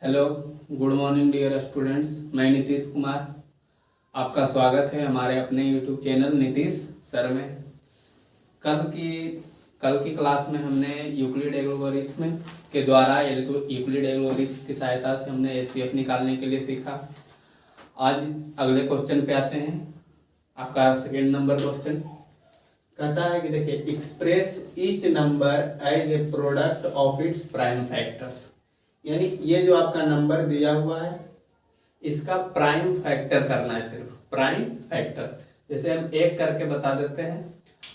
Hello, good morning dear students. मैं नीतीश कुमार, आपका स्वागत है हमारे अपने यूट्यूब चैनल नीतीश सर में। कल की क्लास में हमने यूक्लिड एल्गोरिथम के द्वारा यूक्लिड एल्गोरिथम की सहायता से हमने एचसीएफ निकालने के लिए सीखा। आज अगले क्वेश्चन पे आते हैं। आपका सेकेंड नंबर क्वेश्चन कहता है कि देखिए, express each number as a product of its prime factors. यानी ये जो आपका नंबर दिया हुआ है इसका प्राइम फैक्टर करना है, सिर्फ प्राइम फैक्टर। जैसे हम एक करके बता देते हैं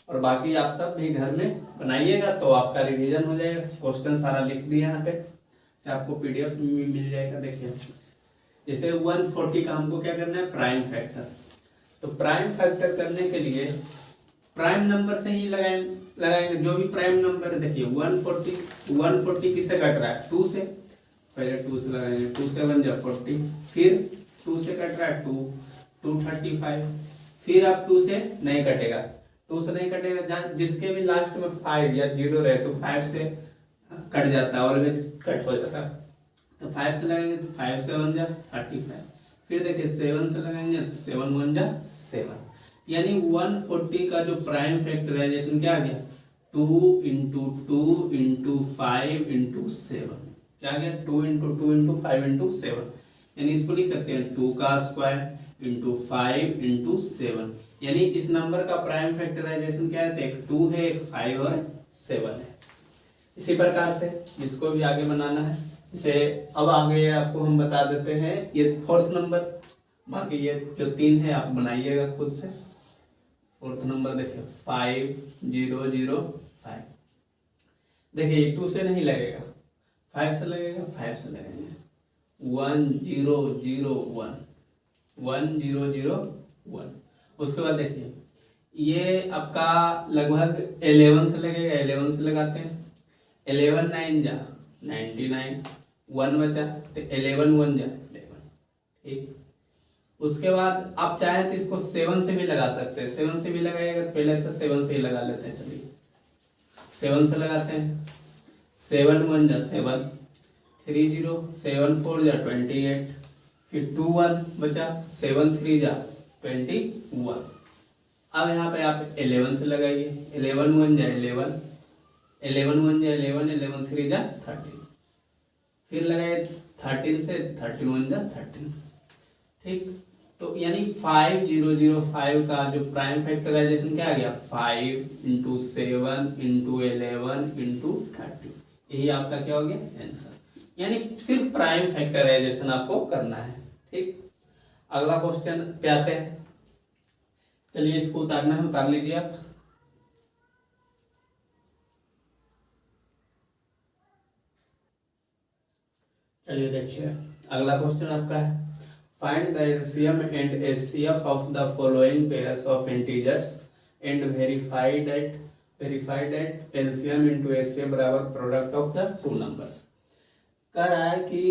और बाकी आप सब भी घर में बनाइएगा तो आपका रिवीजन हो जाएगा। क्वेश्चन सारा लिख दिया यहाँ पे, से आपको पीडीएफ में मिल जाएगा। देखिए, जैसे 140 का हमको क्या करना है, प्राइम फैक्टर। तो प्राइम फैक्टर करने के लिए प्राइम नंबर से ही लगाएंगे जो भी प्राइम नंबर है। देखिए 140 किससे कट रहा है, 2 से। पहले 2 से लगाएंगे, 2 से 1 जा 40, फिर 2 से कट रहा है 235, फिर आप 2 से नहीं कटेगा, 2 से नहीं कटेगा। जिसके भी लास्ट में 5 या 0 रहे तो 5 से कट जाता है, ऑलवेज कट हो जाता है। तो 5 से लगाएंगे तो 5 से 1 जा 35, फिर देखिए 7 से लगाएंगे तो 7 1 जा 7। यानी 140 का जो प्राइम फैक्टराइजेशन क्या आ गया, 2 इंटू 2 इंटू 5 इंटू 7। क्या आ गया, 2 इंटू 2 इंटू 5 इंटू 7। यानी इसको लिख सकते हैं 2 का स्क्वायर इंटू 5 इंटू 7। यानी इस नंबर का प्राइम फैक्टराइजेशन क्या है, एक 2 है, एक 5 और 7 है। इसी प्रकार से इसको भी आगे बनाना है। इसे अब आगे आपको हम बता देते हैं ये फोर्थ नंबर। बाकी ये जो 3 है आप बनाइएगा खुद से। फोर्थ नंबर देखिए 5 0 0 5। देखिए 2 से नहीं लगेगा, 5 से लगेगा, 5 से लगेंगे 1 0 0 1 1 0 0 1। उसके बाद देखिए ये आपका लगभग 11 से लगेगा, 11 से लगाते हैं। 11 9 जा 99, 1 बचा तो 11 1 जा 11। ठीक, उसके बाद आप चाहें तो इसको 7 से भी लगा सकते हैं। 7 से भी लगाइएगा, पहले अच्छा 7 से ही लगा लेते हैं। चलिए 7 से लगाते हैं। 7 1 जा 7, 3 0, 7 4 जा 28, फिर 2 1 बचा, 7 3 जा 21। अब यहाँ पे आप 11 से लगाइए। 11 1 जा 11, 11 1 जा 11, 11 3 जा 13, फिर लगाए 13 से 13 1 जा 13। ठीक, तो यानी 5 0 0 5 का जो प्राइम फैक्टराइजेशन क्या आ गया, 5 इंटू 7 इंटू 11 इंटू 30। यही आपका क्या हो गया, आंसर। यानी सिर्फ प्राइम फैक्टराइजेशन आपको करना है। ठीक, अगला क्वेश्चन पे आते हैं। चलिए इसको उतारना है, उतार लीजिए आप। चलिए देखिए अगला क्वेश्चन आपका है, find the LCM and HCF of the following pairs of integers and verify that LCM into HCF बराबर product of the two numbers. कह रहा है कि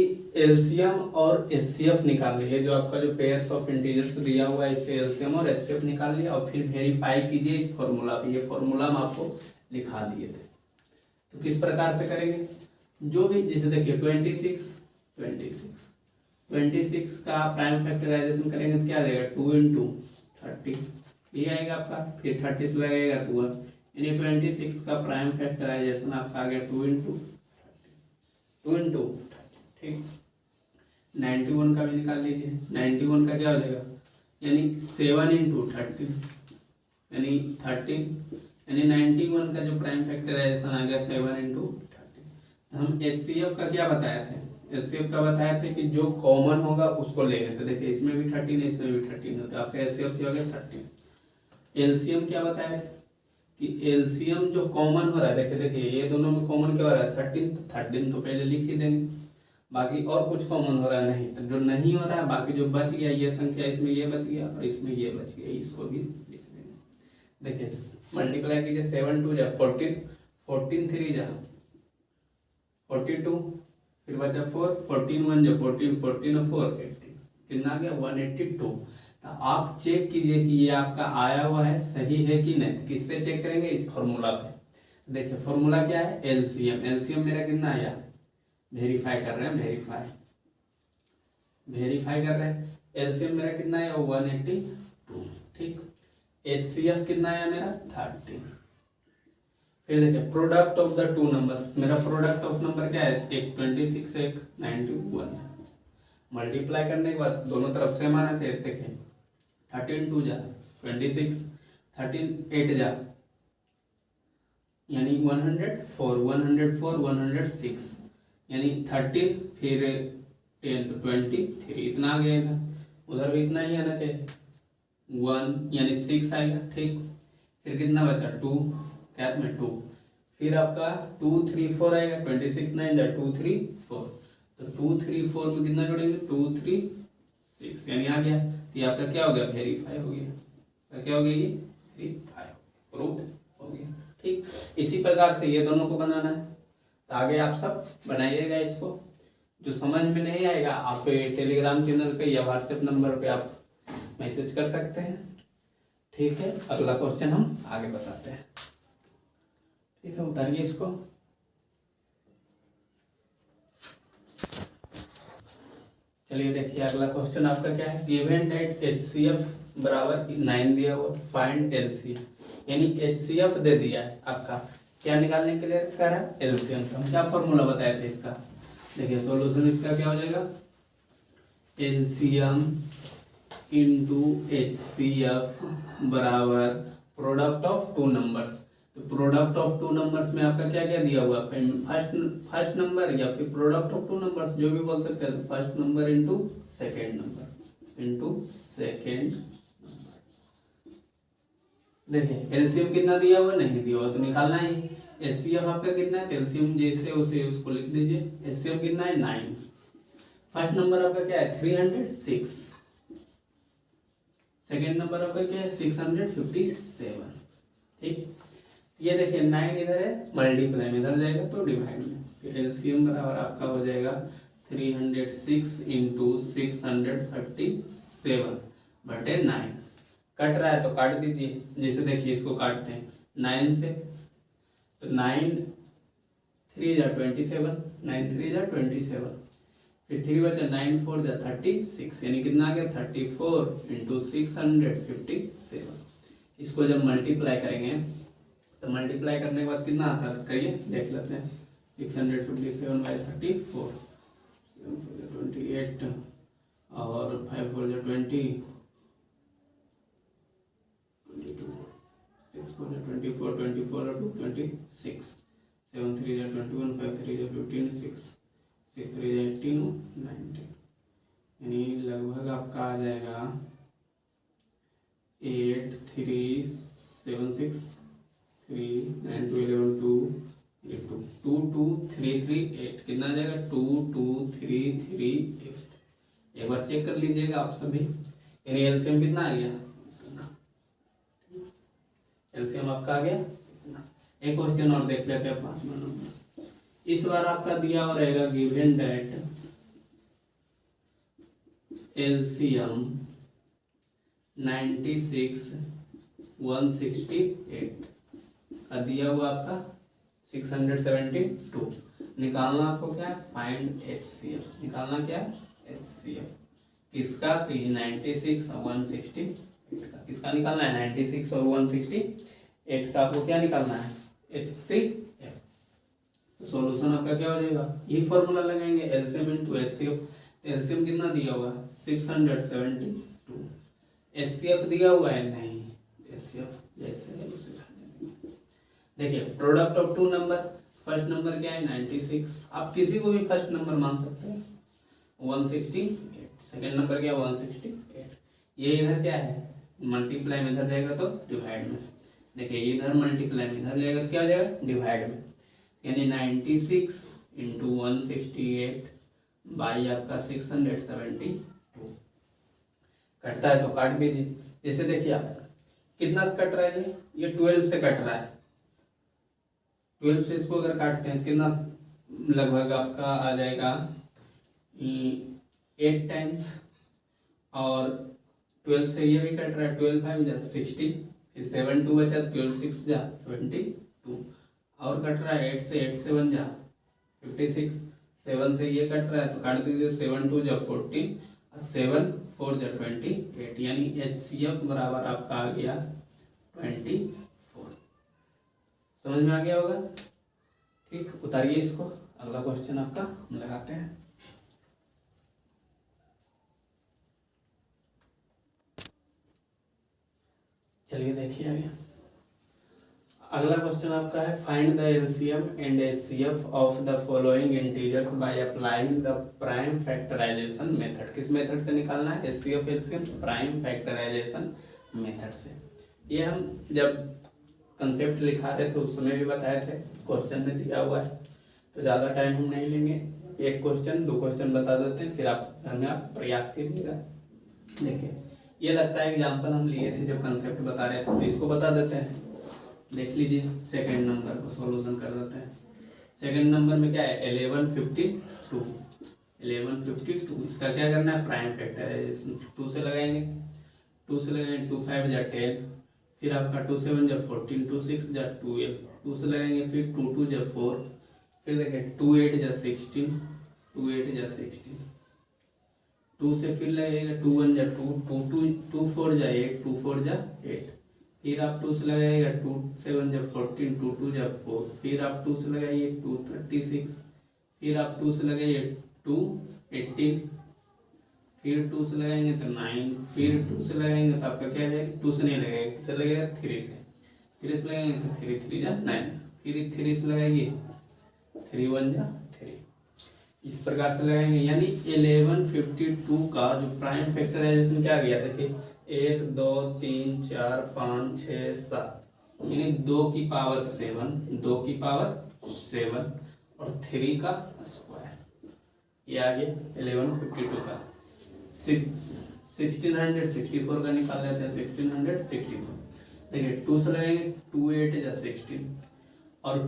LCM और HCF निकाल लीजिए। जो आपका जो पेयर्स ऑफ इंटीजर्स दिया हुआ है इससे LCM और HCF निकाल लिया और फिर वेरीफाई कीजिए इस फॉर्मूला पे। ये फॉर्मूला हम आपको लिखा दिए थे। तो किस प्रकार से करेंगे, जो भी जैसे देखिए 26 का प्राइम फैक्टराइजेशन करेंगे तो क्या आ जाएगा, 2 इंटू 30 ये आएगा आपका, फिर 30 से लगेगा 2। यानी 26 का प्राइम फैक्टराइजेशन आपका आ गया 2 इंटू 30। ठीक, 91 का भी निकाल लीजिए। 91 का क्या हो जाएगा, यानी 7 इंटू 30 यानी 13। यानी 91 का जो प्राइम फैक्टराइजेशन आ गया 7 इंटू 30। हम HCF का क्या बताया था, HCF का बताया था कि जो कॉमन होगा उसको ले लेते। देखिए इसमें भी 13 है, इसमें भी 13 है, तो आपका HCF क्या हो गया 13। LCM क्या बताया कि LCM जो कॉमन हो रहा है, देखिए ये दोनों में कॉमन क्या हो रहा है 13, तो 13 तो पहले लिख ही देंगे। बाकी और कुछ कॉमन हो रहा है नहीं, तो जो नहीं हो रहा है बाकी जो बच गया ये संख्या, इसमें ये बच गया और इसमें ये बच गया, इसको भी लिख देंगे। देखिए मल्टीप्लाई कीजिए, 7 2 जा 14, 14 3 जा 42, फिर बचा 4, 14 1 जा 14, 14 और 4 18, कितना आ गया 182। तो आप चेक कीजिए कि ये आपका आया हुआ है सही है कि नहीं। तो किस पे चेक करेंगे, इस फॉर्मूला पे। देखिए फॉर्मूला क्या है, LCM। LCM मेरा कितना आया, वेरीफाई कर रहे हैं, वेरीफाई वेरीफाई कर रहे हैं। एलसीएम मेरा कितना है 182, ठीक। एचसीएफ कितना है मेरा 30। फिर देखिए product of the two numbers, मेरा प्रोडक्ट ऑफ नंबर क्या है, एक 26 एक 91। मल्टीप्लाई करने के बाद दोनों तरफ सेम आना चाहिए। देखिए 13 2 जा 26, 13 8 जा यानी 104, 104 106 यानी 13 फिर 10 तो 23, इतना आ गया इधर, उधर भी इतना ही आना चाहिए। 1 यानी 6 आएगा, ठीक। फिर कितना बचा 2, क्या में 2, फिर आपका 2 3 4 आएगा, 26 9 जा 2 3 4, तो 2 3 4 में कितना जोड़ेंगे 2 3 6 यानी आ गया। तो ये आपका क्या हो गया, वेरीफाई हो गया। तो क्या हो गया, ये वेरीफाई प्रूफ हो गया, ठीक। इसी प्रकार से ये दोनों को बनाना है। तो आगे आप सब बनाइएगा इसको। जो समझ में नहीं आएगा आप टेलीग्राम चैनल पे या व्हाट्सएप नंबर पे आप मैसेज कर सकते हैं, ठीक है। अगला क्वेश्चन हम आगे बताते हैं, ठीक है। उतारिए इसको। चलिए देखिए अगला क्वेश्चन आपका क्या है, गिवन दैट एचसीएफ बराबर 9 दिया हुआ, फाइंड एलसीएम, यानी एचसीएफ दे दिया है आपका, क्या निकालने के लिए कह रहा है, एलसीएम का। हम क्या फॉर्मूला बताए थे इसका, देखिए सॉल्यूशन इसका क्या हो जाएगा, एलसीएम इंटू एचसीएफ बराबर प्रोडक्ट ऑफ टू नंबर्स। तो प्रोडक्ट ऑफ टू नंबर्स में आपका क्या क्या दिया हुआ है, फर्स्ट नंबर या फिर प्रोडक्ट ऑफ टू नंबर्स जो भी बोल सकते हैं। First number into second number into second number. देखिए एलसीएम कितना दिया हुआ, नहीं दिया हुआ तो निकालना ही। एचसीएफ आपका कितना है, एलसीएम जैसे उसे उसको लिख दीजिए। एचसीएफ कितना है 9। फर्स्ट नंबर आपका क्या है 306, सेकेंड नंबर आपका क्या है 657, ठीक। ये देखिए 9 इधर है, मल्टीप्लाई में इधर जाएगा तो डिवाइड में। तो एलसीएम बराबर आपका हो जाएगा 306 इंटू 637 बटे 9। कट रहा है तो काट दीजिए, जैसे देखिए इसको काटते हैं 9 से, तो 9 3 जा 27, 9 3 जा 27, फिर 3 बचा 9 4 जा 36 यानी कितना आ गया 34 इंटू 657। इसको जब मल्टीप्लाई करेंगे तो मल्टीप्लाई करने के बाद कितना आता है करिए देख लेते हैं। 657 बाई 34, 28 और 5 4 जा 20, 22, 6 4 जा 24, 24 और 2 26, 7 3 जा 21, 5 3 जा 15, 6 3 जा 18, 19 यानी लगभग आपका आ जाएगा 8 3 7 6 3 9 2 11 2 2 2 2 3 3 8 कितना आ जाएगा 2 2 3 3 8। एक बार चेक कर लीजिएगा आप सभी, यानी एलसीएम कितना आ गया, एलसीएम आपका आ गया। एक क्वेश्चन और देख लेते हैं 5वां नंबर। इस बार आपका दिया हुआ रहेगा गिवन दैट एलसीएम 96 168 का दिया हुआ आपका 672। निकालना आपको क्या है, फाइंड एचसीएफ। निकालना क्या है, एचसीएफ किसका, तो ये 96 और 168 का। किसका निकालना है, 96 और 168 का आपको क्या निकालना है, एचसीएफ। तो सॉल्यूशन आपका क्या हो जाएगा, यही फॉर्मूला लगाएंगे एलसीएम इनटू एचसीएफ। एलसीएम कितना दिया हुआ है 672, एचसीएफ दिया हुआ है नहीं, एचसीएफ जैसे है उसे देखिए। Product of two number, first number क्या है 96, आप किसी को भी फर्स्ट नंबर मान सकते हैं 168, सेकेंड नंबर क्या 168। ये इधर क्या है मल्टीप्लाई में इधर जाएगा तो डिवाइड में। देखिए इधर मल्टीप्लाई में इधर जाएगा तो क्या हो जाएगा डिवाइड में, यानी 96 इंटू 168 बाई आपका 672। कटता है तो काट दीजिए। जैसे देखिए आप कितना से कट रहा है, ये 12 से कट रहा है। 12 से इसको अगर काटते हैं तो कितना लगभग आपका आ जाएगा 8 टाइम्स, और 12 से ये भी कट रहा है, 12 5 जा 60, फिर 7 2 बचा 12 6 जा 72, और कट रहा है 8 से 8 7 जा 56, 7 से ये कट रहा है तो काट दीजिए 7 2 जा 14, 7 4 जा 28, यानी HCF बराबर आपका आ गया 24। समझ में आ गया होगा। ठीक, उतारिए इसको। अगला क्वेश्चन आपका हम लगाते हैं। चलिए देखिए आगे। अगला क्वेश्चन आपका है find the LCM and HCF of the following integers by applying the prime factorization method. किस मेथड से निकालना है HCF LCM? Prime factorization method से। ये हम जब कंसेप्ट लिखा रहे थे उस समय भी बताए थे, क्वेश्चन में दिया हुआ है, तो ज़्यादा टाइम हम नहीं लेंगे। एक क्वेश्चन 2 क्वेश्चन बता देते हैं, फिर आप घर में आप प्रयास कीजिएगा। देखिए ये लगता है एग्जाम्पल हम लिए थे जब कंसेप्ट बता रहे थे, तो इसको बता देते हैं। देख लीजिए सेकंड नंबर को सॉल्यूशन कर देते हैं। सेकंड नंबर में क्या है 1152। 1152 इसका क्या करना है प्राइम फैक्टराइजेशन। 2 से लगाएंगे, 2 से लगाएंगे 2 5 जा 10, फिर आपका 2 7 जा 14, 2 6 जा 12, 2 से लगाएंगे फिर 2 2 जा 4, फिर देखें 2 8 जा 16, 2 8 जा 16, 2 से फिर लगेगा 2 1 जा 2, 2 4 जा 8, 2 4 जा 8, फिर आप 2 से लगाइएगा 2 7 जा 14, 2 2 जा 4, फिर आप 2 से लगाइए 2 36, फिर आप 2 से लगाइए 2 18, फिर 2 से लगाएंगे तो 9, फिर 2 से लगाएंगे तो आपका क्या जाएगा 2 से नहीं लगेगा, किससे लगेगा 3 से, 3 से लगाएंगे तो 3 3 जा 9, फिर 3 से लगाइए 3 1 जा 3, इस प्रकार से लगाएंगे। यानी 1152 का जो प्राइम फैक्टराइजेशन क्या गया देखिए 1 2 3 4 5 6 7, यानी 2 की पावर 7, 2 की पावर 7 और 3 का स्क्वायर, ये आ गया 1152 का। 1664 का निकाल लेते हैं। 1664 देखिए 2 से लगाएंगे 2 8 जा 16 और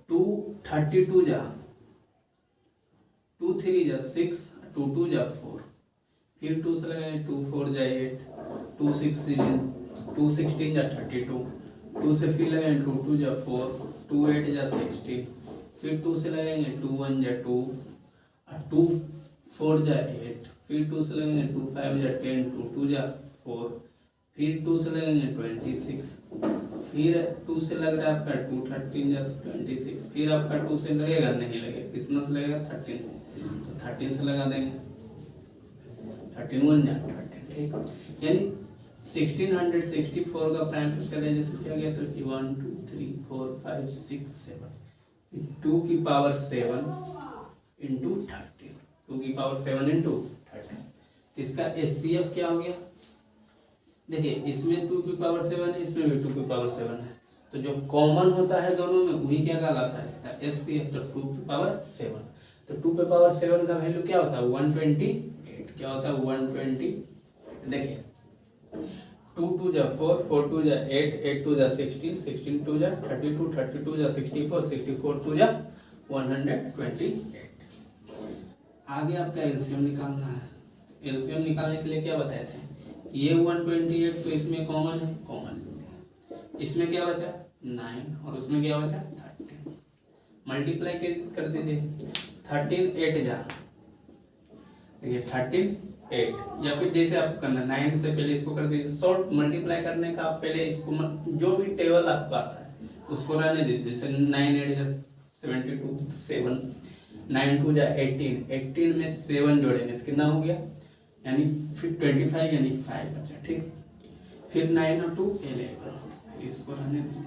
2 32 जा 2 3 जा 6, 2 2 जा 4, फिर 2 से लगाएंगे 2 4 जा 8, 2 16 जा 32, 2 से फिर लगाएंगे 2 2 जा 4, 2 8 जा 16, फिर 2 से लगाएंगे 2 1 जा 2, 2 4 जा 8, फिर 2 से लगेंगे 2 5 जा 10, 2 2 जा 4, फिर 2 से लगेंगे 26, फिर 2 से लग रहा है आपका 2 13 जा 26, फिर आपका 2 से लगेगा नहीं लगेगा, कितना से लगेगा 13 से, तो 13 से लगा देंगे 13 1 जा 13, ठीक। यानी 1664 का प्राइम फैक्टराइजेशन क्या गया तो 1 2 3 4 5 6 7, 2 की पावर 7 इंटू 13, 2 की पावर 7 इंटू 13। इसका एचसीएफ क्या हो गया देखिए, इसमें 2 की पावर 7 है, इसमें भी 2 की पावर 7 है, तो जो कॉमन होता है दोनों में वही क्या कहलाता है इसका एचसीएफ, तो 2 की पावर 7। तो 2 की पावर 7 का वैल्यू क्या होता है 128, क्या होता है 120। देखिए 2 2 जा 4, 4 2 जा 8, 8 2 जा 16, 16 2 जा 32, 32 जा 64, 64 2 जा 128। आगे आपका एलसीएम निकालना है। एलसीएम निकालने के लिए क्या बताए थे, ये 128 तो इसमें कॉमन है, कॉमन इसमें क्या बचा 9 और उसमें क्या बचा 13, मल्टीप्लाई कर दीजिए 13 8 जा देखिए 13 8, या फिर जैसे आप करना 9 से पहले इसको कर दीजिए। शॉर्ट मल्टीप्लाई करने का आप पहले इसको जो भी टेबल आपको आता है उसको रहने दीजिए, जैसे 9 8 जा 72, 7 9 2 जा 18, 18 में 7 जोड़ेंगे तो कितना हो गया यानी फिर 25 यानी 5 बचा, ठीक। फिर 9 और 2 11, इसको रहने दीजिए।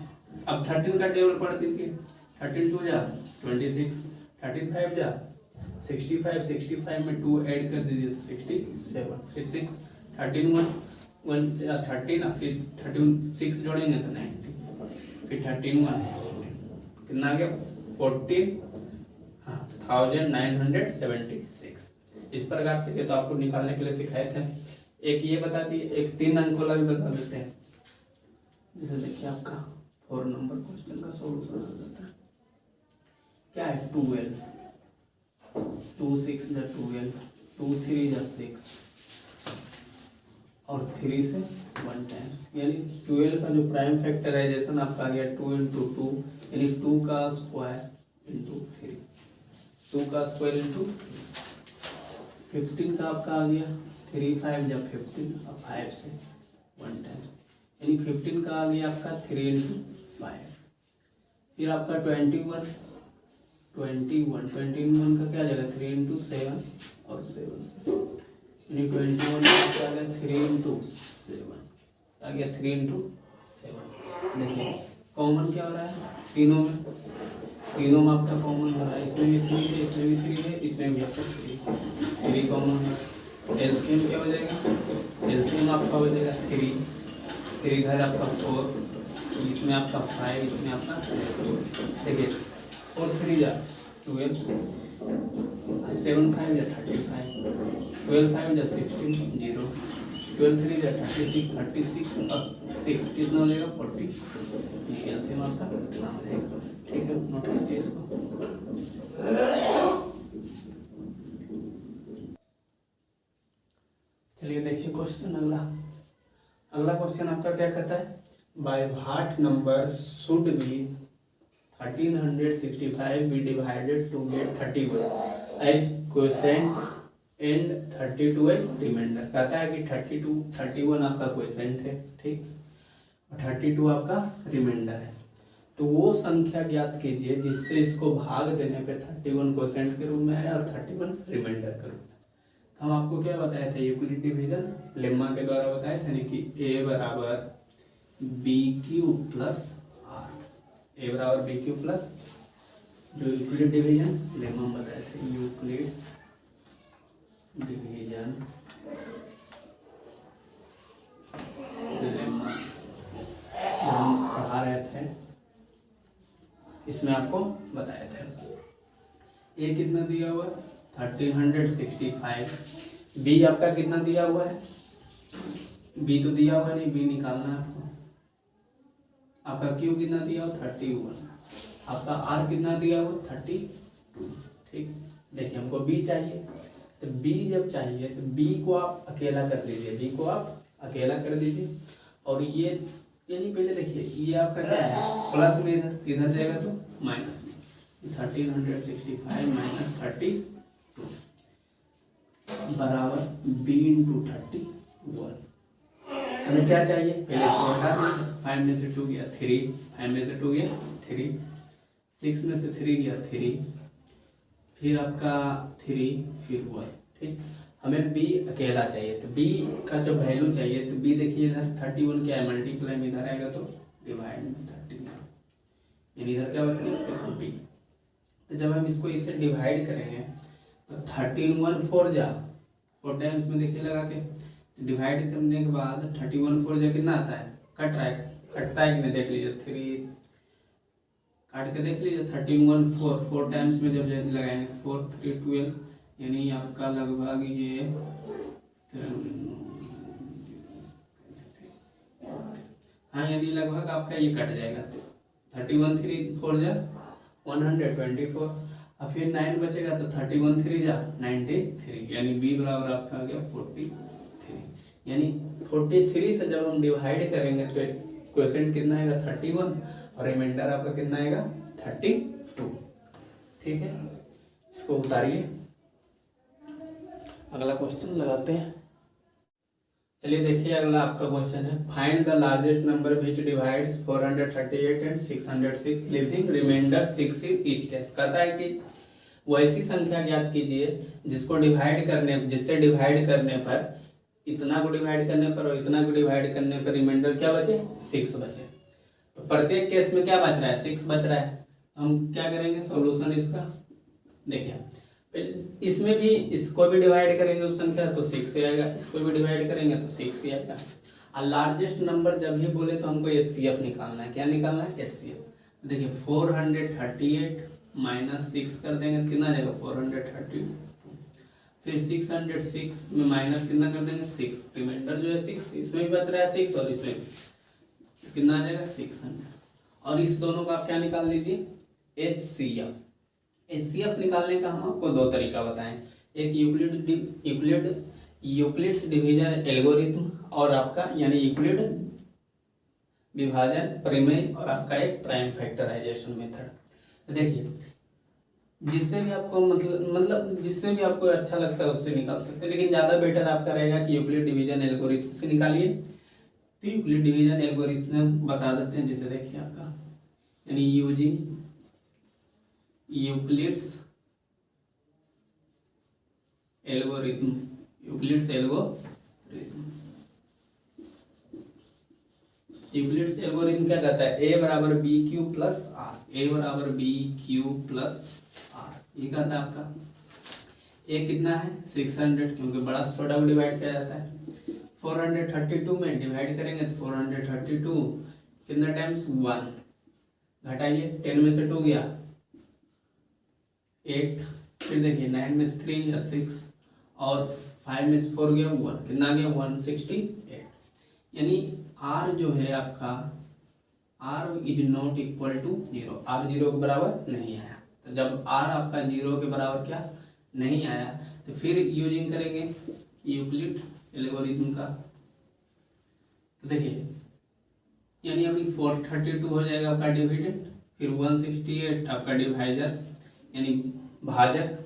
अब 13 का टेबल पढ़ दीजिए, 13 2 जा 26, 13 5 जा 65, 65 में 2 ऐड कर दीजिए तो 67, फिर 6 13 1 13 और फिर 13 6 जोड़ेंगे तो 90, फिर 13 1 कितना आ गया 14,976। इस प्रकार से ये तो आपको निकालने के लिए सिखाए थे। एक ये बता दिए, एक 3 अंक वाला भी बता देते हैं। जैसे देखिए आपका 4 नंबर क्वेश्चन का सॉल्यूशन आ जाता है। क्या है 12, 2 6 जा 12, 2 3 जा 6 और 3 से 1 टाइम्स, यानी 12 का जो प्राइम फैक्टराइजेशन आपका आ गया 2 इंटू 2 यानी 2 का स्क्वायर इंटू 3, 2 का स्क्वायर इंटू 15 का आपका आ गया 3 5 जब 15 और 5 से 1 टाइम, यानी 15 का आ गया आपका 3 इंटू 5। फिर आपका 21 का क्या जाएगा 3 इंटू 7 और 7 से, यानी 21 का आपका आ गया 3 इंटू 7, आ गया 3 इंटू 7। देखिए कॉमन क्या हो रहा है तीनों में आपका कॉमन हो रहा है, इसमें भी 3 है, इसमें भी 3 है, इसमें भी आपका 3 कॉमन है। एलसीएम क्या हो जाएगा, एलसीएम आपका हो जाएगा 3 घर आपका 4, इसमें आपका 5, इसमें आपका 7। देखिए 4 3 जा 12, 7 5 जा 35, 12 5 जा 16 0, 12 3 जा 36 और 6 कितना हो जाएगा 40। एलसीएम आपका कितना हो जाएगा, ठीक है नोट कीजिए इसको। चलिए देखिए क्वेश्चन अगला क्वेश्चन आपका क्या कहता है, by what number should be 1365 be divided to get 31 as quotient and 32 as remainder. कहता है कि 31 आपका क्वोशिएंट है, ठीक, और 32 आपका रिमाइंडर है। तो वो संख्या ज्ञात कीजिए जिससे इसको भाग देने पे 31 क्वोशिएंट के रूप में आया और 31 रिमाइंडर के रूप में। हम आपको क्या बताया था, यूक्लिड डिवीजन लेम्मा के द्वारा बताया था कि a बराबर बी क्यू प्लस आर, ए बराबर बी क्यू प्लस, जो यूक्लिड डिवीजन लेम्मा में बताया था, यूक्लिड्स डिवीजन लेम्मा हम पढ़ा रहे थे, इसमें आपको बताया था। ए कितना दिया हुआ है 1365, बी आपका कितना दिया हुआ है, बी तो दिया हुआ नहीं, बी निकालना है आपको। आपका क्यू कितना दिया हुआ 31, आपका आर कितना दिया हुआ 32, ठीक। देखिए हमको बी चाहिए, तो बी जब चाहिए तो बी को आप अकेला कर दीजिए, बी को आप अकेला कर दीजिए, और ये यानी पहले देखिए ये आपका क्या है प्लस में इधर जाएगा तो माइनस में, 1365 माइनस 32 बराबर बी इंटू 31। हमें क्या चाहिए, पहले इसको हटा देंगे, 5 में से 2 गया 3, 5 में से 2 गया 3, 6 में से 3 गया 3, फिर आपका 3, फिर 1, ठीक। हमें b अकेला चाहिए, तो b का जो वैल्यू चाहिए, तो b देखिए इधर 31 क्या है मल्टीप्लाई में इधर आएगा तो डिवाइड में 31, यानी इधर क्या बचेगा सिर्फ b। तो जब हम इसको इससे डिवाइड करेंगे तो 13 1 4 जा 4 टाइम्स में देखिए लगा के डिवाइड करने के बाद 31 4 जा कितना आता है, कटता है कि नहीं देख लीजिए, 3 काट के देख लीजिए, 13 1 4 टाइम्स में जब लगाएंगे 4 3 12, यानी आपका लगभग ये हाँ यानी लगभग आपका ये कट जाएगा, 31 3 4 जा 124, और फिर 9 बचेगा तो 31 3 जा 93, यानी b बराबर आपका आ गया 43, यानी 43 से जब हम डिवाइड करेंगे तो क्वोशिएंट कितना आएगा 31 और रिमाइंडर आपका कितना आएगा 32, ठीक है। इसको उतारिए, अगला क्वेश्चन लगाते हैं। चलिए देखिए अगला आपका क्वेश्चन है, find the largest number which divides 438 and 606 leaving remainder 6 in each case. कहता है कि वो ऐसी संख्या ज्ञात कीजिए जिससे डिवाइड करने पर इतना को डिवाइड करने पर और इतना को डिवाइड करने पर रिमाइंडर क्या बचे 6 बचे। तो प्रत्येक केस में क्या बच रहा है 6 बच रहा है, हम क्या करेंगे सॉल्यूशन इसका, देखिए इसमें भी इसको भी डिवाइड करेंगे उस संख्या तो 6 से आएगा, इसको भी डिवाइड करेंगे तो 6 से आएगा। और लार्जेस्ट नंबर जब भी बोले तो हमको एचसीएफ निकालना है, क्या निकालना है एचसीएफ। देखिए 438 माइनस 6 कर देंगे तो कितना आ जाएगा 432, फिर 606 में माइनस कितना कर देंगे 6, रिमाइंडर जो है 6, इसमें भी बच रहा है 6 और इसमें भी कितना आ जाएगा 600, और इस दोनों का आप क्या निकाल लीजिए एचसीएफ। एचसीएफ निकालने का हम आपको 2 तरीका बताएं, एक यूक्लिड्स डिवीजन एल्गोरिथम और आपका यानी यूक्लिड विभाजन प्रमेय और आपका एक प्राइम फैक्टराइजेशन मेथड। देखिए जिससे भी आपको मतलब जिससे भी आपको अच्छा लगता है उससे निकाल सकते हैं, लेकिन ज़्यादा बेटर आपका रहेगा कि यूक्लिड डिवीजन एल्गोरिथम से निकालिए। तो यूक्लिड डिवीजन एल्गोरिथम बता देते हैं, जैसे देखिए आपका यानी using Euclid's algorithm, Euclid's algorithm क्या कहता है, ए बराबर बी क्यू प्लस आर, ए बराबर बी क्यू प्लस आर, ये कहता है आपका। ए कितना है 600, क्योंकि बड़ा से छोटा को डिवाइड किया जाता है। 432 में डिवाइड करेंगे तो 432 कितना टाइम्स 1, घटाइए 10 में से 2 गया 8, फिर देखिए 9 में से 3 या 6 और 5 में से 4 गया 1, कितना आ गया 168। यानी आर जो है आपका, R is not equal to 0, R 0 के बराबर नहीं आया। तो जब आर आपका 0 के बराबर क्या नहीं आया तो फिर यूजिंग करेंगे यूक्लिड एल्गोरिथम का। तो देखिए यानी अभी 432 हो जाएगा आपका डिविडेंड, फिर 168 आपका डिवाइजर यानी भाजक,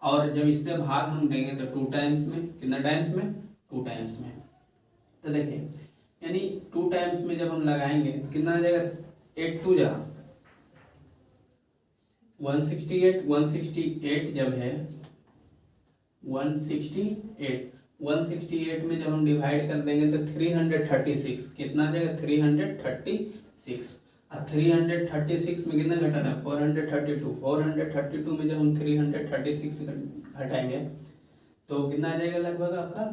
और जब इससे भाग हम देंगे तो 2 टाइम्स में, कितना टाइम्स में 2 टाइम्स में। तो देखिए यानी 2 टाइम्स में जब हम लगाएंगे तो कितना आ जाएगा 8 2 जा 168, 168 जब है 168 में जब हम डिवाइड कर देंगे तो 336, कितना आ जाएगा 336, और 336 में कितना घटाना है 432 में जब हम 336 घटाएंगे तो कितना आ जाएगा लगभग आपका,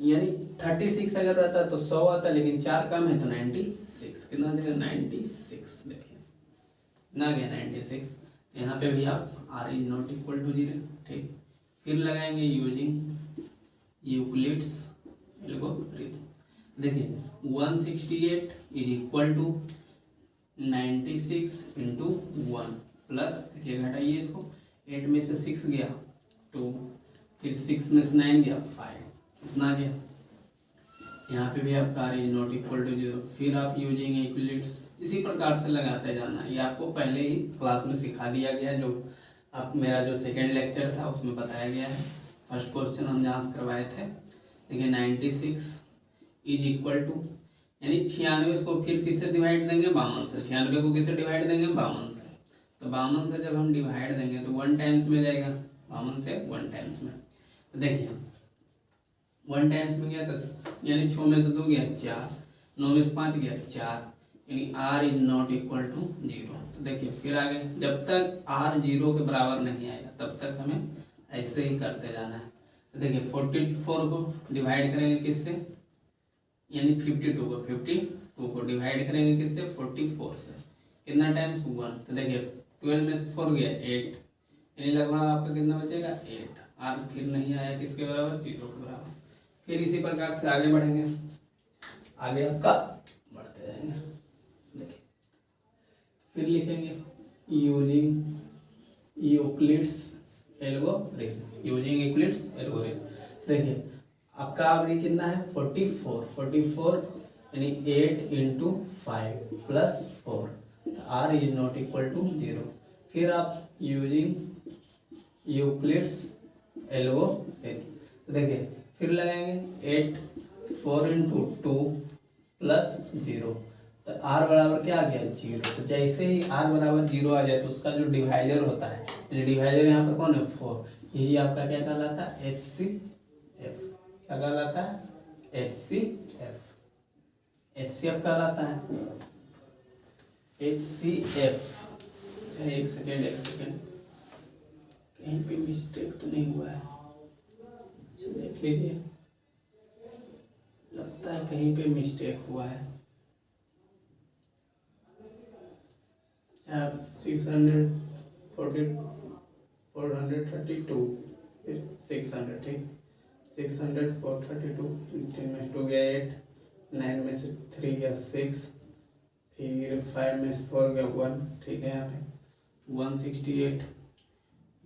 यानी 36 अगर रहता तो 100 आता, लेकिन 4 कम है तो 96, कितना आ जाएगा 96। देखिए कितना आ गया 96। यहाँ पे भी आप R is not equal to 0, ठीक। फिर लगाएंगे यूजिंग यूक्लिड्स एल्गोरिथम। देखिए 168 is equal to 96 into 1 plus, देखिए घटाइए इसको, 8 में से 6 गया 2, फिर 6 में से 9 गया 5, कितना गया। यहाँ पे भी आपका R is not equal to 0। फिर आप यूजिंग यूक्लिड्स, इसी प्रकार से लगाते जाना। ये आपको पहले ही क्लास में सिखा दिया गया, जो आप मेरा जो सेकेंड लेक्चर था उसमें बताया गया है। फर्स्ट क्वेश्चन हम जहाँ से करवाए थे, देखिए 96 इज इक्वल टू, यानी 96 को फिर किससे डिवाइड देंगे 52 से, 96 को किससे डिवाइड देंगे 52 से। तो 52 से जब हम डिवाइड देंगे तो 1 टाइम्स में जाएगा, 52 से 1 टाइम्स में। तो देखिए 1 टाइम्स में गया तो यानी 6 में से 2 गया 4, 9 में से 5 गया 4, यानी R is not equal to 0। तो देखिए फिर आगे जब तक आर 0 के बराबर नहीं आएगा तब तक हमें ऐसे ही करते जाना है। तो देखिए 44 को डिवाइड करेंगे किससे, यानी 52 को डिवाइड करेंगे किससे 44 से, कितना टाइम्स 1। तो देखिए 12 में से 4 गया 8, यानी लगभग आपका कितना बचेगा 8। आर फिर नहीं आया किसके बराबर 0 के बराबर। फिर इसी प्रकार से आगे बढ़ेंगे, आगे आपका बढ़ते जाएंगे। देखिए फिर लिखेंगे using Euclid's algorithm, using Euclid's algorithm. देखिए आपका अभी कितना है 44 यानी 8 into 5 plus 4, R is not equal to 0। फिर आप यूजिंग यूक्लिड्स एल्गोरिथम, देखिए फिर लगाएंगे 8 4 इंटू 2 प्लस 0, तो आर बराबर क्या आ गया 0। तो जैसे ही आर बराबर 0 आ जाए तो उसका जो डिवाइजर होता है, डिवाइजर यहाँ पर कौन है 4, यही आपका क्या कहलाता है HCF, क्या कहलाता है HCF, HCF कहलाता है HCF। एक सेकेंड कहीं पे मिस्टेक तो नहीं हुआ है, देख लीजिए, लगता है कहीं पे मिस्टेक हुआ है। 432 फिर 600, ठीक 600 432, 10 में से 2 गया 8, 9 में से 3 गया 6, फिर 5 में से 4 गया 1, ठीक है। यहाँ पे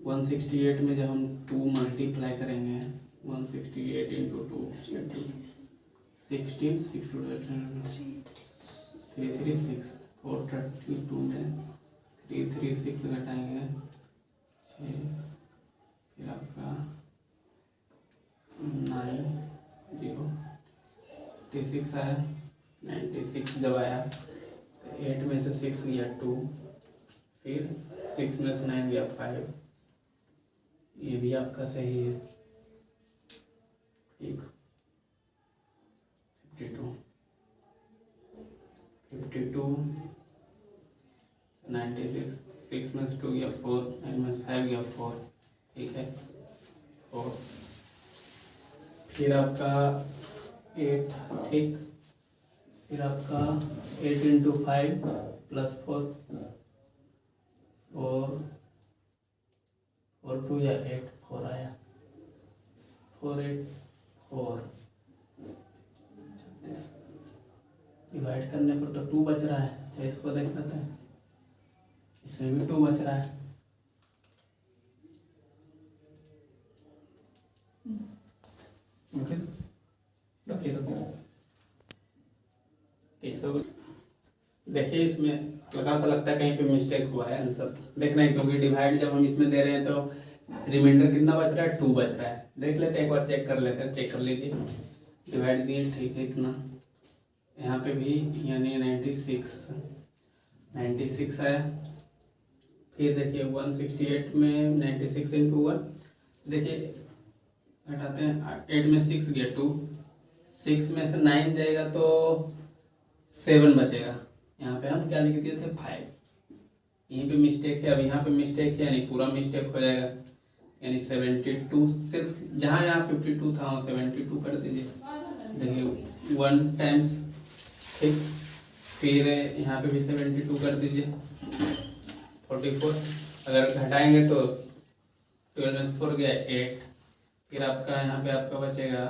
168 में जब हम 2 मल्टीप्लाई करेंगे 168 इंटू 2 16 6 2 336, 432 में 336 घटाएंगे 6, फिर आपका 96 आया। 96 जब आया तो 8 में से 6 गया 2, फिर 6 में से 9 गया 5, ये भी आपका सही है। ठीक, 52 96, 6 में से 2 गया 4, 9 में से 5 गया 4, ठीक है 4। फिर आपका 8, ठीक, फिर आपका 8 इंटू 5 प्लस 4, 4 2 या 8, 4 आया, 4 8 4 36। डिवाइड करने पर तो 2 बच रहा है। अच्छा इसको देख लेते हैं, इसमें भी 2 बच रहा है। रखिए देखिए, इसमें हल्का सा लगता है कहीं पे मिस्टेक हुआ है आंसर देख रहे हैं, क्योंकि डिवाइड जब हम इसमें दे रहे हैं तो रिमाइंडर कितना बच रहा है, 2 बच रहा है। देख लेते हैं, एक बार चेक कर लेते हैं, चेक कर लीजिए। डिवाइड दिए, ठीक है, इतना यहाँ पे भी यानी 96 आया। फिर देखिए 168 में 96 इंटू 1, देखिए घटाते हैं, 8 में 6 गया 2, 6 में से 9 जाएगा तो 7 बचेगा। यहाँ पे हम क्या लिख दिए थे 5, यहीं पे मिस्टेक है। अब यहाँ पे मिस्टेक है यानी पूरा मिस्टेक हो जाएगा, यानी 72, सिर्फ जहाँ जहाँ 52 था वहाँ 72 कर दीजिए। देखिए 1 टाइम्स, ठीक, फिर यहाँ पे भी 72 कर दीजिए, 44। अगर घटाएंगे तो 12 में से 4 गया 8, फिर आपका यहाँ पे आपका बचेगा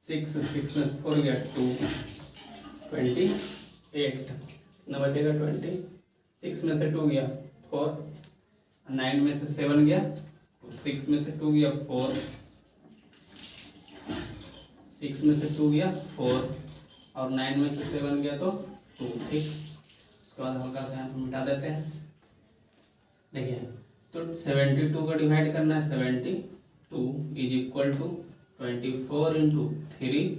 6 में से 4 गया 2, 28, कितना बचेगा 20, 6 में से 2 गया 4, 9 में से 7 गया, 6 में से 2 गया 4, 6 में से 2 गया 4 और 9 में से 7 गया तो 2, ठीक। उसके बाद हल्का सा यहाँ मिटा देते हैं। देखिए तो 72 का डिवाइड करना है, 72 is equal to 24 into 3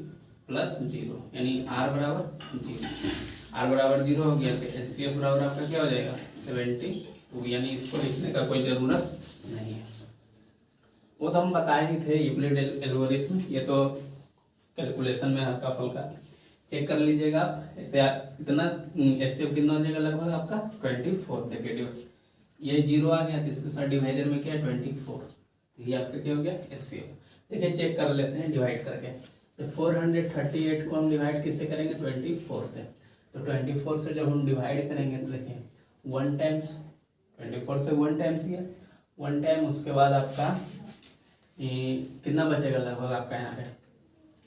plus 0, यानी r बराबर 0। r बराबर 0 हो गया तो HCF बराबर आपका क्या हो जाएगा 72, यानी इसको लिखने का कोई ज़रूरत नहीं है। वो तो हम बताए ही थे यूक्लिड एल्गोरिथम, ये तो कैलकुलेशन में हल्का फुल्का चेक कर लीजिएगा आप। ऐसे इतना HCF कितना हो जाएगा लगभग आपका 24। देखिए ये 0 आ गया तो इसके साथ डिवाइडर में क्या है 24, ये आपका क्या हो गया HCF। देखिए चेक कर लेते हैं डिवाइड करके। तो 438 को हम डिवाइड किससे करेंगे 24 से। तो 24 से जब हम डिवाइड करेंगे तो देखिए 1 टाइम्स, 24 से 1 टाइम्स गया 1 टाइम, उसके बाद आपका कितना बचेगा लगभग आपका यहाँ पे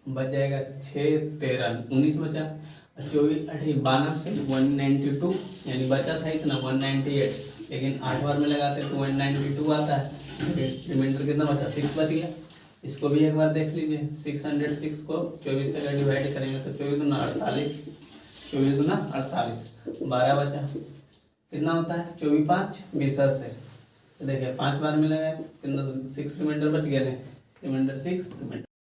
बच जाएगा 6 13 19 बचा, 24 92 से 192, यानी बचा था इतना 198, लेकिन 8 बार में लगाते तो 192 आता है, रिमाइंडर कितना बचा 6 बच गया। इसको भी एक बार देख लीजिए, 606 को 24 से अगर डिवाइड करेंगे तो 24 दूना 48, 24 दूना 48, 12 बचा, कितना होता है 24 5 20 से। तो देखिए 5 बार में लगाए कितना 6 रिमाइंडर बच गया, रिमाइंडर 6 रिमाइंडर